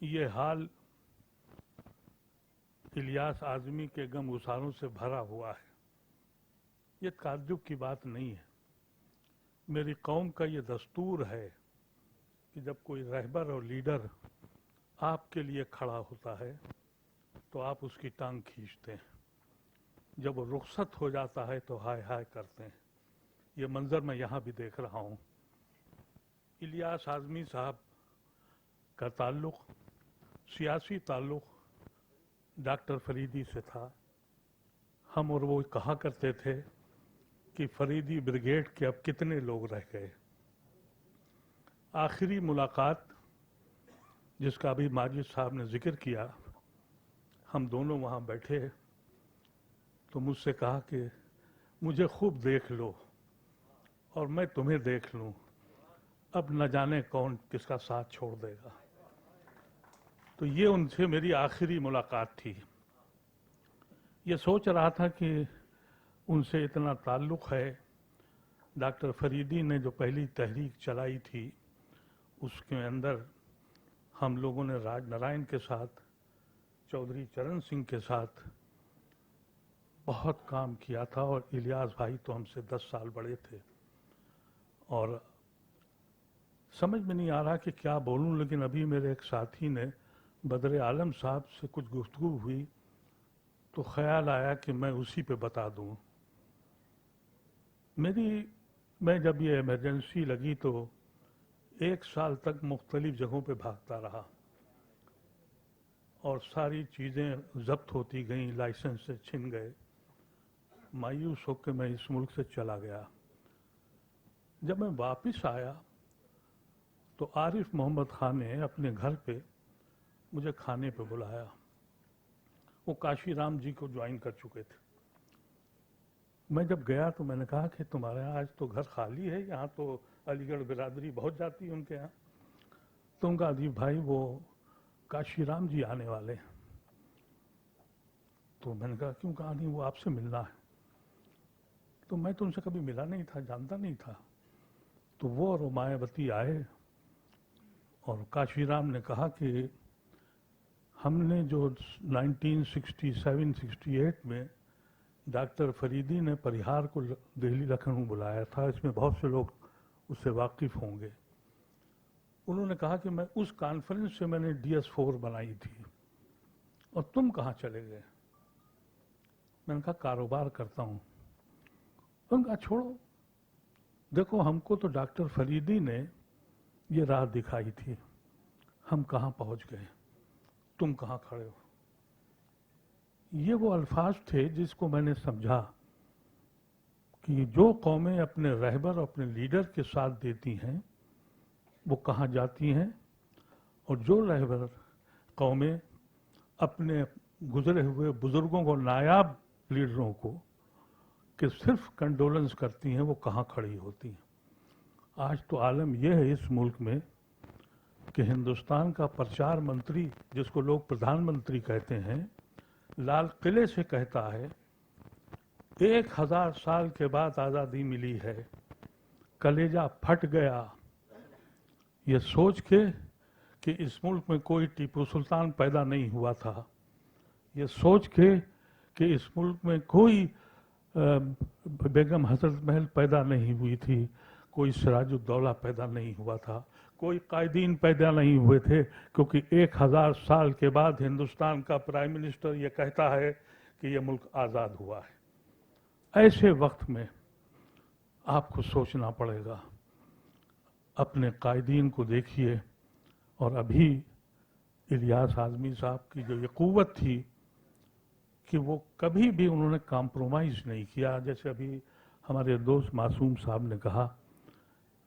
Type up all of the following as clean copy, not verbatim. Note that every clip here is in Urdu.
یہ حال الیاس اعظمی کے غم گساروں سے بھرا ہوا ہے. یہ تعجب کی بات نہیں ہے. میری قوم کا یہ دستور ہے کہ جب کوئی رہبر اور لیڈر آپ کے لیے کھڑا ہوتا ہے تو آپ اس کی ٹانگ کھینچتے ہیں. جب وہ رخصت ہو جاتا ہے تو ہائے ہائے کرتے ہیں. یہ منظر میں یہاں بھی دیکھ رہا ہوں. الیاس اعظمی صاحب کا تعلق سیاسی تعلق ڈاکٹر فریدی سے تھا. ہم اور وہ کہا کرتے تھے کہ فریدی بریگیڈ کے اب کتنے لوگ رہ گئے. آخری ملاقات جس کا ابھی ماجد صاحب نے ذکر کیا، ہم دونوں وہاں بیٹھے تو مجھ سے کہا کہ مجھے خوب دیکھ لو اور میں تمہیں دیکھ لوں، اب نہ جانے کون کس کا ساتھ چھوڑ دے گا. تو یہ ان سے میری آخری ملاقات تھی. یہ سوچ رہا تھا کہ ان سے اتنا تعلق ہے. ڈاکٹر فریدی نے جو پہلی تحریک چلائی تھی اس کے اندر ہم لوگوں نے راج نارائن کے ساتھ، چودھری چرن سنگھ کے ساتھ بہت کام کیا تھا. اور الیاس بھائی تو ہم سے 10 سال بڑے تھے. اور سمجھ میں نہیں آ رہا کہ کیا بولوں، لیکن ابھی میرے ایک ساتھی نے بدر عالم صاحب سے کچھ گفتگو ہوئی تو خیال آیا کہ میں اسی پہ بتا دوں. میں جب یہ ایمرجنسی لگی تو 1 سال تک مختلف جگہوں پہ بھاگتا رہا اور ساری چیزیں ضبط ہوتی گئیں، لائسنس سے چھن گئے. مایوس ہو کے میں اس ملک سے چلا گیا. جب میں واپس آیا تو عارف محمد خان نے اپنے گھر پہ مجھے کھانے پہ بلایا. وہ کاشی رام جی کو جوائن کر چکے تھے. میں جب گیا تو میں نے کہا کہ تمہارے یہاں آج تو گھر خالی ہے، یہاں تو علی گڑھ برادری بہت جاتی ہے ان کے یہاں. تم کا عدیب بھائی وہ کاشی رام جی آنے والے ہیں. تو میں نے کہا کیوں؟ کہا نہیں وہ آپ سے ملنا ہے. تو میں تو ان سے کبھی ملا نہیں تھا، جانتا نہیں تھا. تو وہ اور مایاوتی آئے اور کاشی رام نے کہا کہ ہم نے جو 1967-68 میں ڈاکٹر فریدی نے پریہار کو دہلی لکھنؤ بلایا تھا، اس میں بہت سے لوگ اس سے واقف ہوں گے. انہوں نے کہا کہ میں اس کانفرنس سے میں نے DS4 بنائی تھی اور تم کہاں چلے گئے؟ میں نے کہا کاروبار کرتا ہوں. انہوں نے کہا چھوڑو، دیکھو ہم کو تو ڈاکٹر فریدی نے یہ راہ دکھائی تھی، ہم کہاں پہنچ گئے، تم کہاں کھڑے ہو. یہ وہ الفاظ تھے جس کو میں نے سمجھا کہ جو قومیں اپنے رہبر اور اپنے لیڈر کے ساتھ دیتی ہیں وہ کہاں جاتی ہیں، اور جو رہبر قومیں اپنے گزرے ہوئے بزرگوں کو، نایاب لیڈروں کو کہ صرف کنڈولنس کرتی ہیں، وہ کہاں کھڑی ہوتی ہیں. آج تو عالم یہ ہے اس ملک میں کہ ہندوستان کا پرچار منتری، جس کو لوگ پردھان منتری کہتے ہیں، لال قلعے سے کہتا ہے 1000 سال کے بعد آزادی ملی ہے، کلیجہ پھٹ گیا یہ سوچ کے کہ اس ملک میں کوئی ٹیپو سلطان پیدا نہیں ہوا تھا، یہ سوچ کے کہ اس ملک میں کوئی بیگم حضرت محل پیدا نہیں ہوئی تھی، کوئی سراج الدولہ پیدا نہیں ہوا تھا، کوئی قائدین پیدا نہیں ہوئے تھے، کیونکہ 1000 سال کے بعد ہندوستان کا پرائم منسٹر یہ کہتا ہے کہ یہ ملک آزاد ہوا ہے. ایسے وقت میں آپ کو سوچنا پڑے گا. اپنے قائدین کو دیکھیے. اور ابھی الیاس اعظمی صاحب کی جو یہ قوت تھی کہ وہ کبھی بھی انہوں نے کمپرومائز نہیں کیا. جیسے ابھی ہمارے دوست معصوم صاحب نے کہا،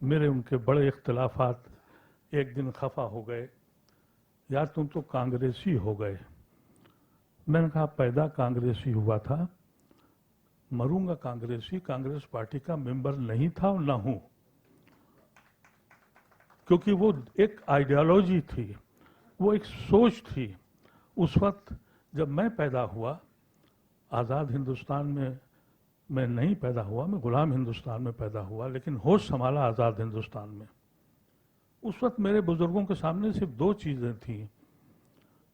میرے ان کے بڑے اختلافات ایک دن خفا ہو گئے، یا تم تو کانگریسی ہو گئے. میں نے کہا پیدا کانگریسی ہوا تھا، مروں گا کانگریسی. کانگریس پارٹی کا ممبر نہیں تھا اور نہ ہوں، کیونکہ وہ ایک آئیڈیالوجی تھی، وہ ایک سوچ تھی. اس وقت جب میں پیدا ہوا، آزاد ہندوستان میں نہیں پیدا ہوا، میں غلام ہندوستان میں پیدا ہوا، لیکن ہوش سنبھالا آزاد ہندوستان میں. اس وقت میرے بزرگوں کے سامنے صرف 2 چیزیں تھیں.